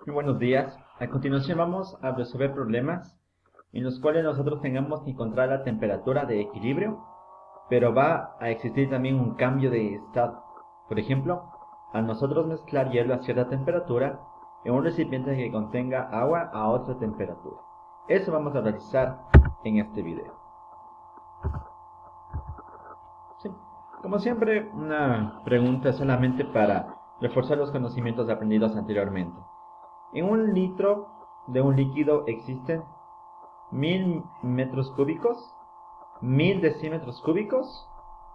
Muy buenos días. A continuación vamos a resolver problemas en los cuales nosotros tengamos que encontrar la temperatura de equilibrio, pero va a existir también un cambio de estado. Por ejemplo, al nosotros mezclar hielo a cierta temperatura en un recipiente que contenga agua a otra temperatura. Eso vamos a realizar en este video. Sí. Como siempre, una pregunta solamente para reforzar los conocimientos aprendidos anteriormente. En un litro de un líquido existen 1000 metros cúbicos, 1000 decímetros cúbicos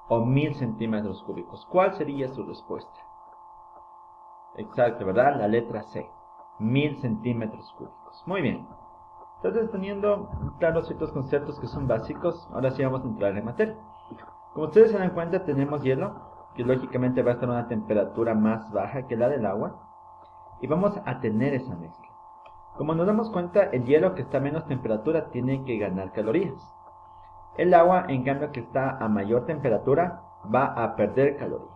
o 1000 centímetros cúbicos. ¿Cuál sería su respuesta? Exacto, ¿verdad? La letra C, 1000 centímetros cúbicos. Muy bien. Entonces, teniendo claros ciertos conceptos que son básicos, ahora sí vamos a entrar en materia. Como ustedes se dan cuenta, tenemos hielo, que lógicamente va a estar a una temperatura más baja que la del agua, y vamos a tener esa mezcla. Como nos damos cuenta, el hielo que está a menos temperatura tiene que ganar calorías. El agua, en cambio, que está a mayor temperatura, va a perder calorías.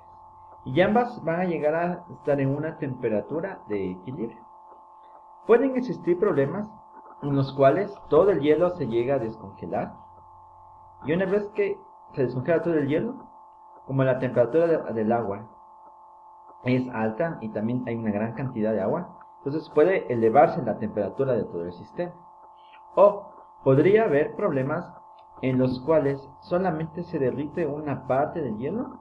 Y ambas van a llegar a estar en una temperatura de equilibrio. Pueden existir problemas en los cuales todo el hielo se llega a descongelar. Y una vez que se descongela todo el hielo, como la temperatura del agua es alta y también hay una gran cantidad de agua, entonces puede elevarse la temperatura de todo el sistema. O podría haber problemas en los cuales solamente se derrite una parte del hielo.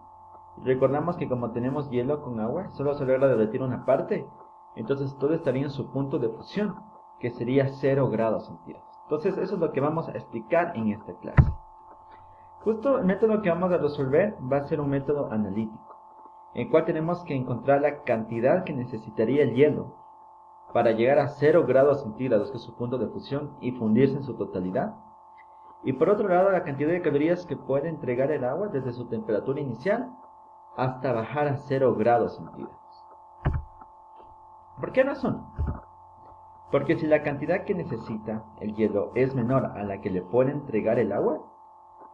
Recordamos que como tenemos hielo con agua, solo se logra derretir una parte, entonces todo estaría en su punto de fusión, que sería 0 grados centígrados. Entonces eso es lo que vamos a explicar en esta clase. Justo el método que vamos a resolver va a ser un método analítico, en el cual tenemos que encontrar la cantidad que necesitaría el hielo para llegar a 0 grados centígrados, que es su punto de fusión, y fundirse en su totalidad. Y por otro lado, la cantidad de calorías que puede entregar el agua desde su temperatura inicial hasta bajar a 0 grados centígrados. ¿Por qué razón? Porque si la cantidad que necesita el hielo es menor a la que le puede entregar el agua,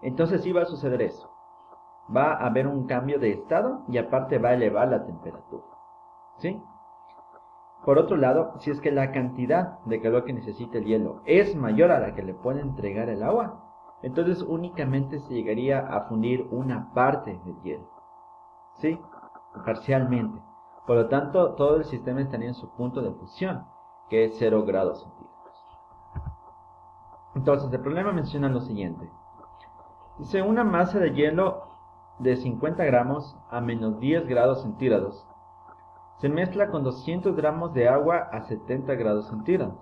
entonces sí va a suceder eso. Va a haber un cambio de estado y aparte va a elevar la temperatura. ¿Sí? Por otro lado, si es que la cantidad de calor que necesita el hielo es mayor a la que le puede entregar el agua, entonces únicamente se llegaría a fundir una parte del hielo. ¿Sí? Parcialmente. Por lo tanto, todo el sistema estaría en su punto de fusión, que es 0 grados centígrados. Entonces, el problema menciona lo siguiente. Dice, una masa de hielo de 50 gramos a menos 10 grados centígrados se mezcla con 200 gramos de agua a 70 grados centígrados.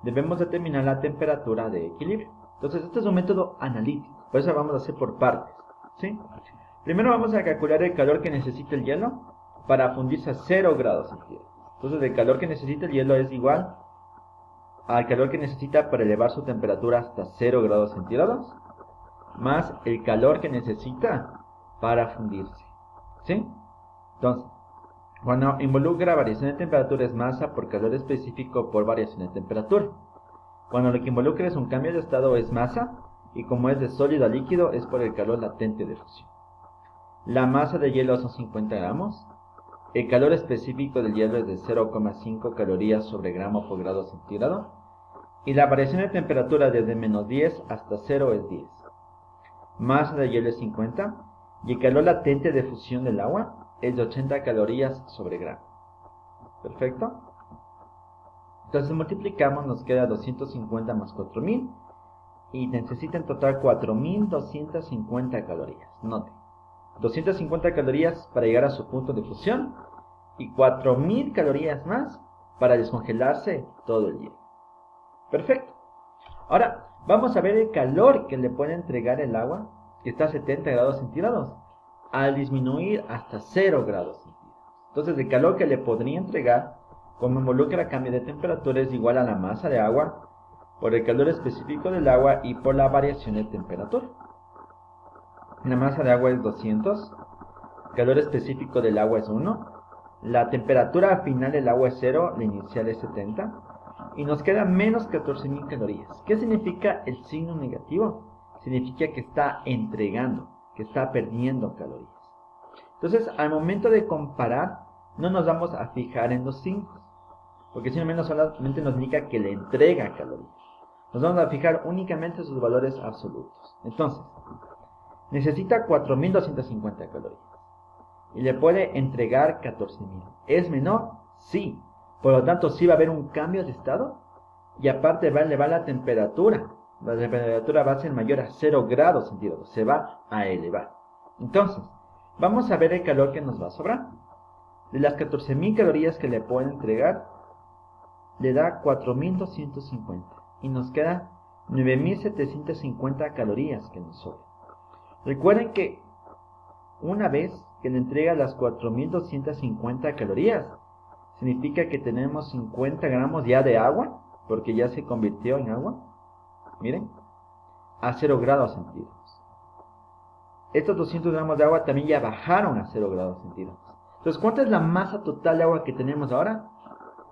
Debemos determinar la temperatura de equilibrio. Entonces, este es un método analítico. Por eso vamos a hacer por partes. ¿Sí? Primero vamos a calcular el calor que necesita el hielo para fundirse a 0 grados centígrados. Entonces, el calor que necesita el hielo es igual al calor que necesita para elevar su temperatura hasta 0 grados centígrados, más el calor que necesita para fundirse. ¿Sí? Entonces, cuando involucra variación de temperatura es masa por calor específico por variación de temperatura. Cuando lo que involucra es un cambio de estado es masa, y como es de sólido a líquido es por el calor latente de fusión. La masa de hielo son 50 gramos. El calor específico del hielo es de 0,5 calorías sobre gramo por grado centígrado. Y la variación de temperatura desde menos 10 hasta 0 es 10. Masa de hielo es 50. Y el calor latente de fusión del agua es de 80 calorías sobre gramo. ¿Perfecto? Entonces multiplicamos, nos queda 250 más 4000. Y necesita en total 4250 calorías. Note. 250 calorías para llegar a su punto de fusión y 4000 calorías más para descongelarse todo el hielo. Perfecto. Ahora vamos a ver el calor que le puede entregar el agua, que está a 70 grados centígrados, al disminuir hasta 0 grados centígrados. Entonces el calor que le podría entregar, como involucra cambio de temperatura, es igual a la masa de agua por el calor específico del agua y por la variación de temperatura. La masa de agua es 200, el calor específico del agua es 1, la temperatura final del agua es 0, la inicial es 70, y nos queda menos 14.000 calorías. ¿Qué significa el signo negativo? Significa que está entregando, que está perdiendo calorías. Entonces, al momento de comparar, no nos vamos a fijar en los signos. porque si menos solamente nos indica que le entrega calorías. Nos vamos a fijar únicamente sus valores absolutos. Entonces, necesita 4250 calorías y le puede entregar 14000. ¿Es menor? Sí. Por lo tanto, sí va a haber un cambio de estado y aparte va a elevar la temperatura. La temperatura va a ser mayor a 0 grados centígrados. Se va a elevar. Entonces, vamos a ver el calor que nos va a sobrar. De las 14000 calorías que le puede entregar, le da 4250 y nos queda 9750 calorías que nos sobran. Recuerden que una vez que le entrega las 4250 calorías, significa que tenemos 50 gramos ya de agua, porque ya se convirtió en agua, miren, a 0 grados centígrados. Estos 200 gramos de agua también ya bajaron a 0 grados centígrados. Entonces, ¿cuánta es la masa total de agua que tenemos ahora?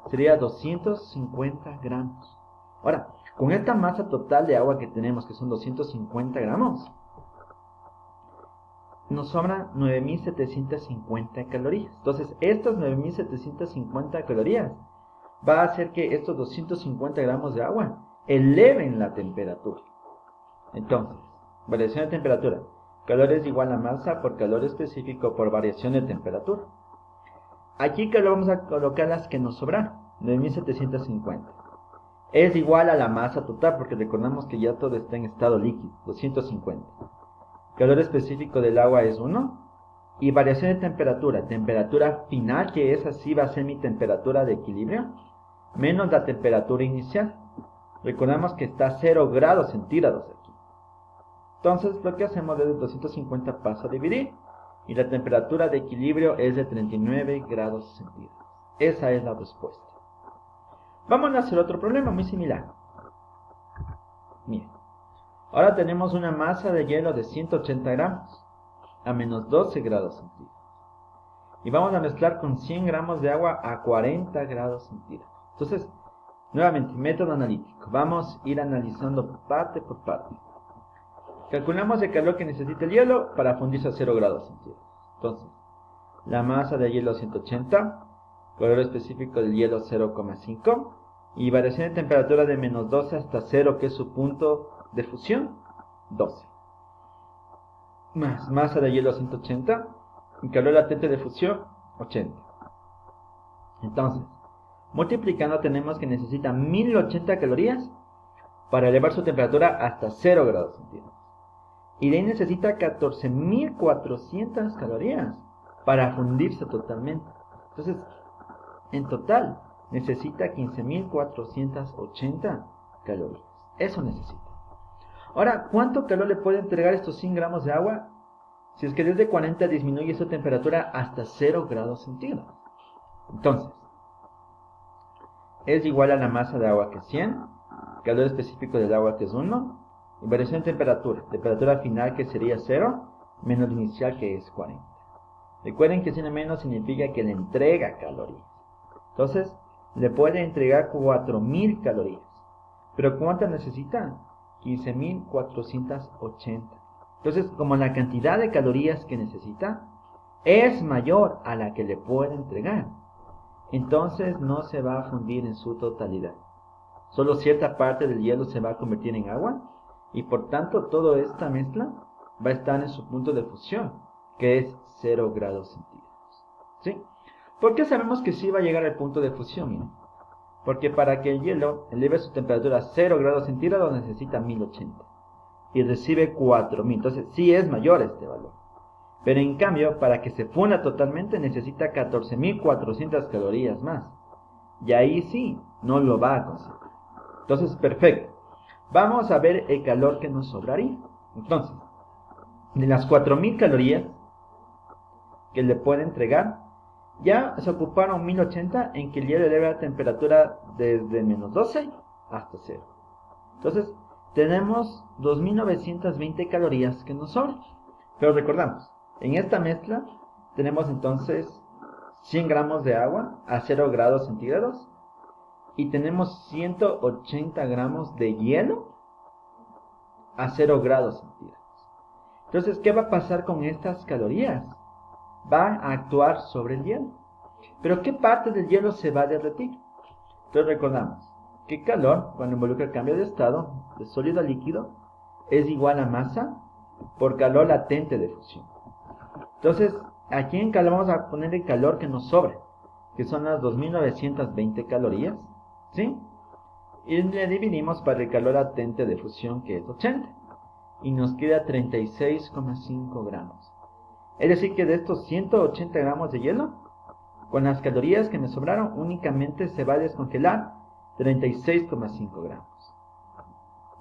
Sería 250 gramos. Ahora, con esta masa total de agua que tenemos, que son 250 gramos, nos sobran 9750 calorías. Entonces, estas 9750 calorías va a hacer que estos 250 gramos de agua eleven la temperatura. Entonces, variación de temperatura. Calor es igual a masa por calor específico por variación de temperatura. Aquí que lo vamos a colocar las que nos sobran, 9750. Es igual a la masa total, porque recordamos que ya todo está en estado líquido, 250. Calor específico del agua es 1. Y variación de temperatura, temperatura final, que es así, va a ser mi temperatura de equilibrio, menos la temperatura inicial. Recordamos que está a 0 grados centígrados aquí. Entonces lo que hacemos es 250 pasa a dividir, y la temperatura de equilibrio es de 39 grados centígrados. Esa es la respuesta. Vamos a hacer otro problema muy similar. Miren, ahora tenemos una masa de hielo de 180 gramos a menos 12 grados centígrados. Y vamos a mezclar con 100 gramos de agua a 40 grados centígrados. Entonces, nuevamente, método analítico. Vamos a ir analizando parte por parte. Calculamos el calor que necesita el hielo para fundirse a 0 grados centígrados. Entonces, la masa de hielo 180, calor específico del hielo 0,5 y variación de temperatura de menos 12 hasta 0, que es su punto de fusión, 12. Más masa de hielo 180 y calor latente de fusión, 80. Entonces, multiplicando tenemos que necesita 1080 calorías para elevar su temperatura hasta 0 grados centígrados. Y de ahí necesita 14400 calorías para fundirse totalmente. Entonces, en total, necesita 15480 calorías. Eso necesita. Ahora, ¿cuánto calor le puede entregar estos 100 gramos de agua? Si es que desde 40 disminuye su temperatura hasta 0 grados centígrados. Entonces, es igual a la masa de agua que es 100, calor específico del agua que es 1, y variación de temperatura final que sería 0, menos la inicial que es 40. Recuerden que 100 menos significa que le entrega calorías. Entonces, le puede entregar 4000 calorías. ¿Pero cuántas necesita? 15480. Entonces, como la cantidad de calorías que necesita es mayor a la que le puede entregar, entonces no se va a fundir en su totalidad. Solo cierta parte del hielo se va a convertir en agua y por tanto toda esta mezcla va a estar en su punto de fusión, que es 0 grados centígrados. ¿Sí? ¿Por qué sabemos que sí va a llegar al punto de fusión? Miren. Porque para que el hielo eleve su temperatura a 0 grados centígrados necesita 1080 y recibe 4000. Entonces sí es mayor este valor. Pero en cambio, para que se funda totalmente necesita 14400 calorías más. Y ahí sí, no lo va a conseguir. Entonces, perfecto. Vamos a ver el calor que nos sobraría. Entonces, de las 4000 calorías que le puede entregar, ya se ocuparon 1080 en que el hielo eleve la temperatura desde menos 12 hasta 0. Entonces, tenemos 2920 calorías que nos sobran. Pero recordamos, en esta mezcla tenemos entonces 100 gramos de agua a 0 grados centígrados y tenemos 180 gramos de hielo a 0 grados centígrados. Entonces, ¿qué va a pasar con estas calorías? Va a actuar sobre el hielo. ¿Pero qué parte del hielo se va a derretir? Entonces recordamos que calor, cuando involucra el cambio de estado de sólido a líquido, es igual a masa por calor latente de fusión. Entonces, aquí en calor vamos a poner el calor que nos sobre, que son las 2920 calorías, ¿sí? Y le dividimos para el calor latente de fusión, que es 80, y nos queda 36,5 gramos. Es decir, que de estos 180 gramos de hielo, con las calorías que me sobraron, únicamente se va a descongelar 36,5 gramos.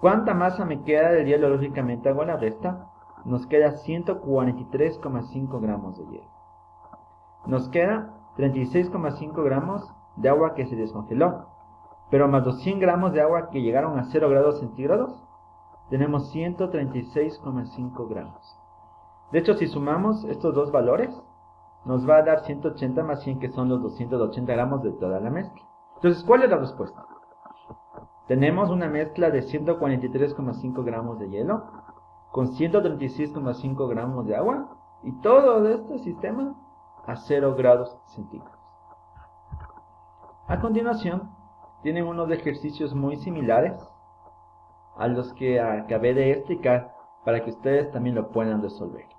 ¿Cuánta masa me queda del hielo? Lógicamente hago la resta. Nos queda 143,5 gramos de hielo. Nos queda 36,5 gramos de agua que se descongeló. Pero más los 100 gramos de agua que llegaron a 0 grados centígrados, tenemos 136,5 gramos. De hecho, si sumamos estos dos valores, nos va a dar 180 más 100, que son los 280 gramos de toda la mezcla. Entonces, ¿cuál es la respuesta? Tenemos una mezcla de 143,5 gramos de hielo con 136,5 gramos de agua, y todo este sistema a 0 grados centígrados. A continuación, tienen unos ejercicios muy similares a los que acabé de explicar para que ustedes también lo puedan resolver.